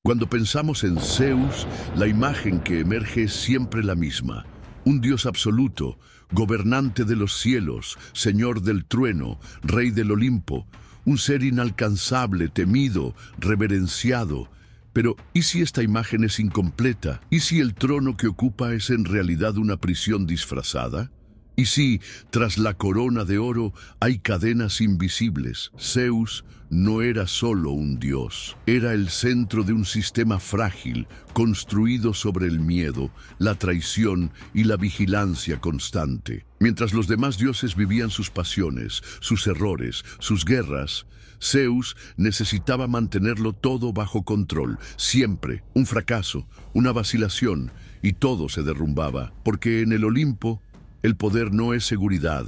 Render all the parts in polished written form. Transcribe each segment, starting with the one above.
Cuando pensamos en Zeus, la imagen que emerge es siempre la misma. Un dios absoluto, gobernante de los cielos, señor del trueno, rey del Olimpo, un ser inalcanzable, temido, reverenciado. Pero, ¿y si esta imagen es incompleta? ¿Y si el trono que ocupa es en realidad una prisión disfrazada? ¿Y si, tras la corona de oro, hay cadenas invisibles? Zeus no era solo un dios, era el centro de un sistema frágil, construido sobre el miedo, la traición y la vigilancia constante. Mientras los demás dioses vivían sus pasiones, sus errores, sus guerras, Zeus necesitaba mantenerlo todo bajo control. Siempre un fracaso, una vacilación, y todo se derrumbaba, porque en el Olimpo el poder no es seguridad,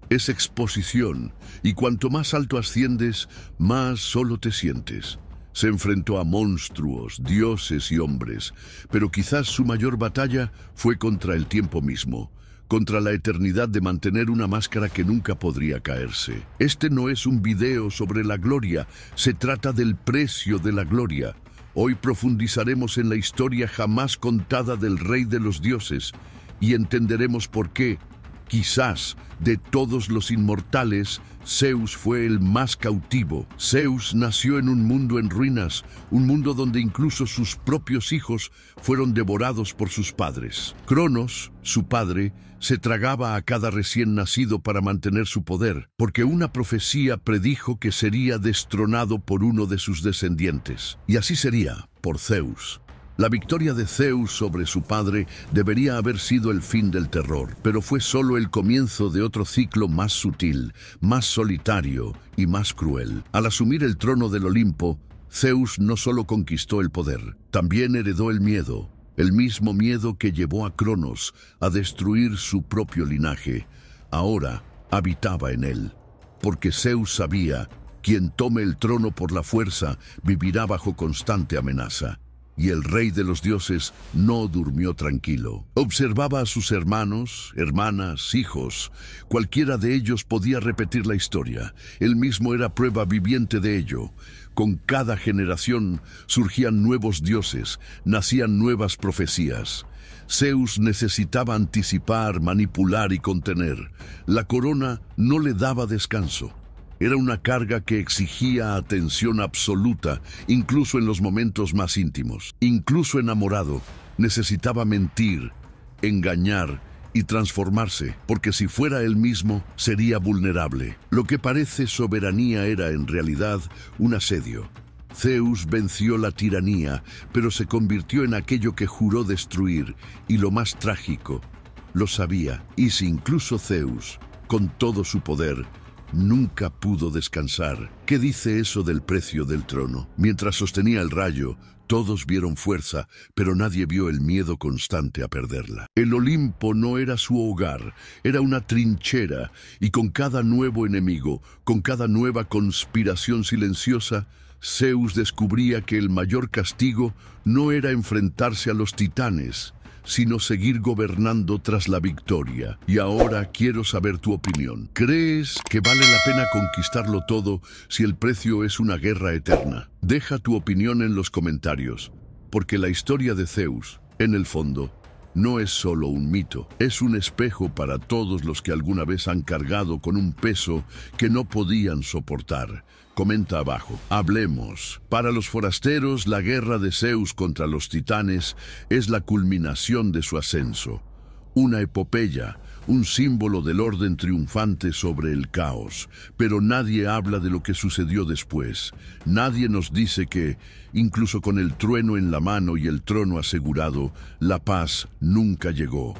es exposición, y cuanto más alto asciendes, más solo te sientes. Se enfrentó a monstruos, dioses y hombres, pero quizás su mayor batalla fue contra el tiempo mismo, contra la eternidad de mantener una máscara que nunca podría caerse. Este no es un video sobre la gloria, se trata del precio de la gloria. Hoy profundizaremos en la historia jamás contada del Rey de los Dioses, y entenderemos por qué, quizás, de todos los inmortales, Zeus fue el más cautivo. Zeus nació en un mundo en ruinas, un mundo donde incluso sus propios hijos fueron devorados por sus padres. Cronos, su padre, se tragaba a cada recién nacido para mantener su poder, porque una profecía predijo que sería destronado por uno de sus descendientes. Y así sería, por Zeus. La victoria de Zeus sobre su padre debería haber sido el fin del terror, pero fue solo el comienzo de otro ciclo más sutil, más solitario y más cruel. Al asumir el trono del Olimpo, Zeus no solo conquistó el poder, también heredó el mismo miedo que llevó a Cronos a destruir su propio linaje. Ahora habitaba en él, porque Zeus sabía, quien tome el trono por la fuerza vivirá bajo constante amenaza. Y el rey de los dioses no durmió tranquilo. Observaba a sus hermanos, hermanas, hijos. Cualquiera de ellos podía repetir la historia. Él mismo era prueba viviente de ello. Con cada generación surgían nuevos dioses, nacían nuevas profecías. Zeus necesitaba anticipar, manipular y contener. La corona no le daba descanso. Era una carga que exigía atención absoluta, incluso en los momentos más íntimos. Incluso enamorado, necesitaba mentir, engañar y transformarse, porque si fuera él mismo, sería vulnerable. Lo que parece soberanía era, en realidad, un asedio. Zeus venció la tiranía, pero se convirtió en aquello que juró destruir, y lo más trágico, lo sabía. Y si incluso Zeus, con todo su poder, nunca pudo descansar. ¿Qué dice eso del precio del trono? Mientras sostenía el rayo, todos vieron fuerza, pero nadie vio el miedo constante a perderla. El Olimpo no era su hogar, era una trinchera, y con cada nuevo enemigo, con cada nueva conspiración silenciosa, Zeus descubría que el mayor castigo no era enfrentarse a los titanes, sino seguir gobernando tras la victoria. Y ahora quiero saber tu opinión. ¿Crees que vale la pena conquistarlo todo si el precio es una guerra eterna? Deja tu opinión en los comentarios, porque la historia de Zeus, en el fondo, no es solo un mito, es un espejo para todos los que alguna vez han cargado con un peso que no podían soportar. Comenta abajo. Hablemos. Para los forasteros, la guerra de Zeus contra los titanes es la culminación de su ascenso. Una epopeya, un símbolo del orden triunfante sobre el caos. Pero nadie habla de lo que sucedió después. Nadie nos dice que, incluso con el trueno en la mano y el trono asegurado, la paz nunca llegó.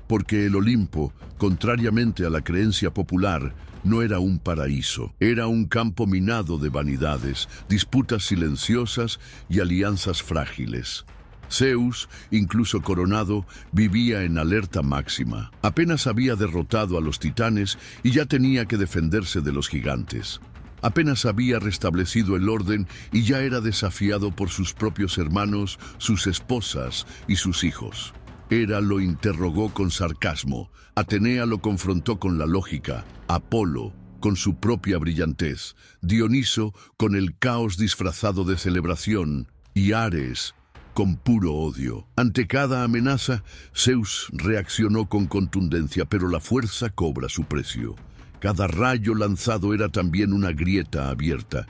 Porque el Olimpo, contrariamente a la creencia popular, no era un paraíso, era un campo minado de vanidades, disputas silenciosas y alianzas frágiles. Zeus, incluso coronado, vivía en alerta máxima. Apenas había derrotado a los titanes y ya tenía que defenderse de los gigantes. Apenas había restablecido el orden y ya era desafiado por sus propios hermanos, sus esposas y sus hijos. Hera lo interrogó con sarcasmo, Atenea lo confrontó con la lógica, Apolo con su propia brillantez, Dioniso con el caos disfrazado de celebración, y Ares con puro odio. Ante cada amenaza, Zeus reaccionó con contundencia, pero la fuerza cobra su precio. Cada rayo lanzado era también una grieta abierta.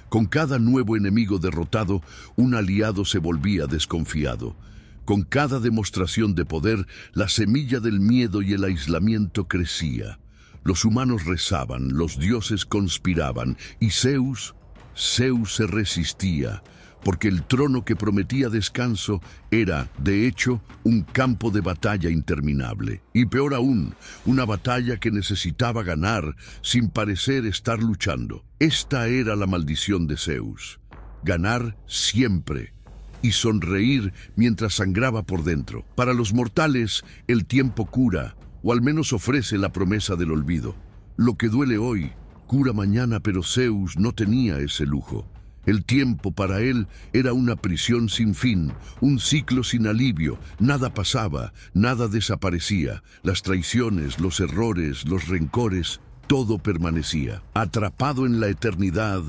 Con cada nuevo enemigo derrotado, un aliado se volvía desconfiado. Con cada demostración de poder, la semilla del miedo y el aislamiento crecía. Los humanos rezaban, los dioses conspiraban, y Zeus se resistía, porque el trono que prometía descanso era, de hecho, un campo de batalla interminable. Y peor aún, una batalla que necesitaba ganar sin parecer estar luchando. Esta era la maldición de Zeus: ganar siempre y sonreír mientras sangraba por dentro. Para los mortales, el tiempo cura, o al menos ofrece la promesa del olvido. Lo que duele hoy, cura mañana, pero Zeus no tenía ese lujo. El tiempo para él era una prisión sin fin, un ciclo sin alivio. Nada pasaba, nada desaparecía. Las traiciones, los errores, los rencores, todo permanecía. Atrapado en la eternidad,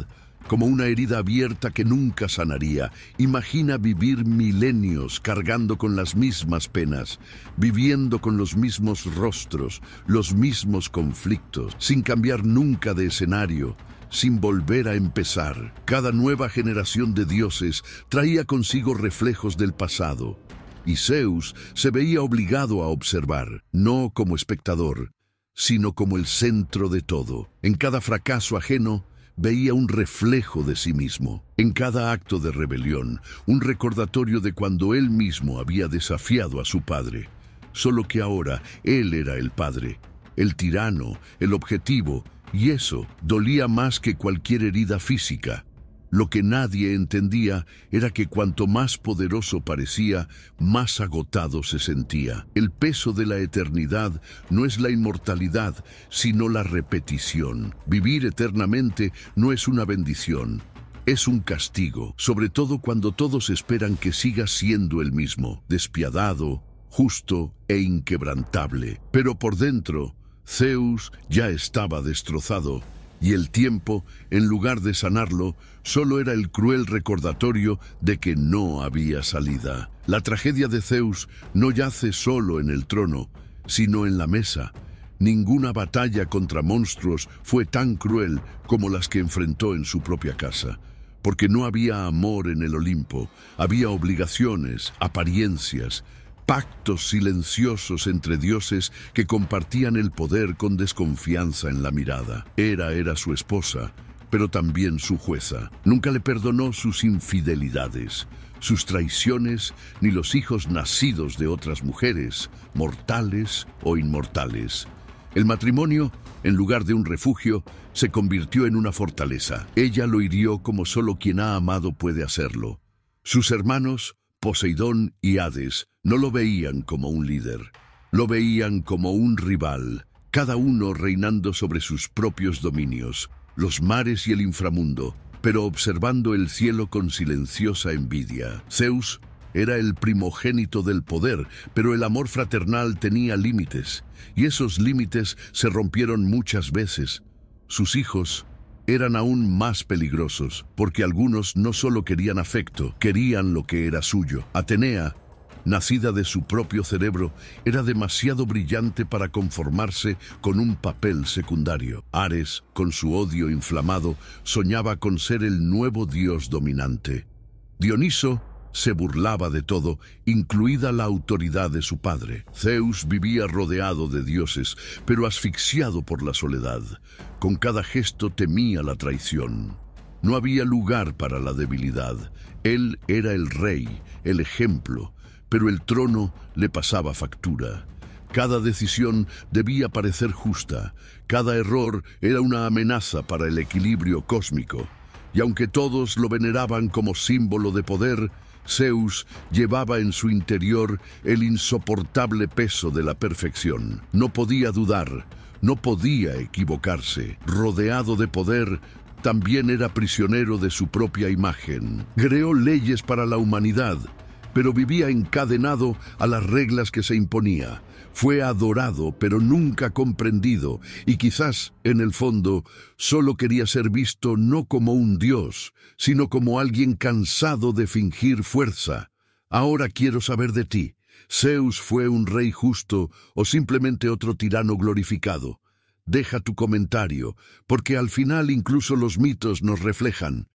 como una herida abierta que nunca sanaría. Imagina vivir milenios cargando con las mismas penas, viviendo con los mismos rostros, los mismos conflictos, sin cambiar nunca de escenario, sin volver a empezar. Cada nueva generación de dioses traía consigo reflejos del pasado, y Zeus se veía obligado a observar, no como espectador, sino como el centro de todo. En cada fracaso ajeno, veía un reflejo de sí mismo. En cada acto de rebelión, un recordatorio de cuando él mismo había desafiado a su padre. Solo que ahora él era el padre, el tirano, el objetivo, y eso dolía más que cualquier herida física. Lo que nadie entendía era que cuanto más poderoso parecía, más agotado se sentía. El peso de la eternidad no es la inmortalidad, sino la repetición. Vivir eternamente no es una bendición, es un castigo, sobre todo cuando todos esperan que siga siendo el mismo, despiadado, justo e inquebrantable. Pero por dentro, Zeus ya estaba destrozado, y el tiempo, en lugar de sanarlo, solo era el cruel recordatorio de que no había salida. La tragedia de Zeus no yace solo en el trono, sino en la mesa. Ninguna batalla contra monstruos fue tan cruel como las que enfrentó en su propia casa, porque no había amor en el Olimpo, había obligaciones, apariencias, pactos silenciosos entre dioses que compartían el poder con desconfianza en la mirada. Hera era su esposa, pero también su jueza. Nunca le perdonó sus infidelidades, sus traiciones, ni los hijos nacidos de otras mujeres, mortales o inmortales. El matrimonio, en lugar de un refugio, se convirtió en una fortaleza. Ella lo hirió como solo quien ha amado puede hacerlo. Sus hermanos, Poseidón y Hades, no lo veían como un líder, lo veían como un rival, cada uno reinando sobre sus propios dominios, los mares y el inframundo, pero observando el cielo con silenciosa envidia. Zeus era el primogénito del poder, pero el amor fraternal tenía límites, y esos límites se rompieron muchas veces. Sus hijos eran aún más peligrosos, porque algunos no solo querían afecto, querían lo que era suyo. Atenea, nacida de su propio cerebro, era demasiado brillante para conformarse con un papel secundario. Ares, con su odio inflamado, soñaba con ser el nuevo dios dominante. Dioniso se burlaba de todo, incluida la autoridad de su padre. Zeus vivía rodeado de dioses, pero asfixiado por la soledad. Con cada gesto temía la traición. No había lugar para la debilidad. Él era el rey, el ejemplo, pero el trono le pasaba factura. Cada decisión debía parecer justa. Cada error era una amenaza para el equilibrio cósmico. Y aunque todos lo veneraban como símbolo de poder, Zeus llevaba en su interior el insoportable peso de la perfección. No podía dudar, no podía equivocarse. Rodeado de poder, también era prisionero de su propia imagen. Creó leyes para la humanidad, pero vivía encadenado a las reglas que se imponía. Fue adorado, pero nunca comprendido, y quizás, en el fondo, solo quería ser visto no como un dios, sino como alguien cansado de fingir fuerza. Ahora quiero saber de ti. ¿Zeus fue un rey justo o simplemente otro tirano glorificado? Deja tu comentario, porque al final incluso los mitos nos reflejan.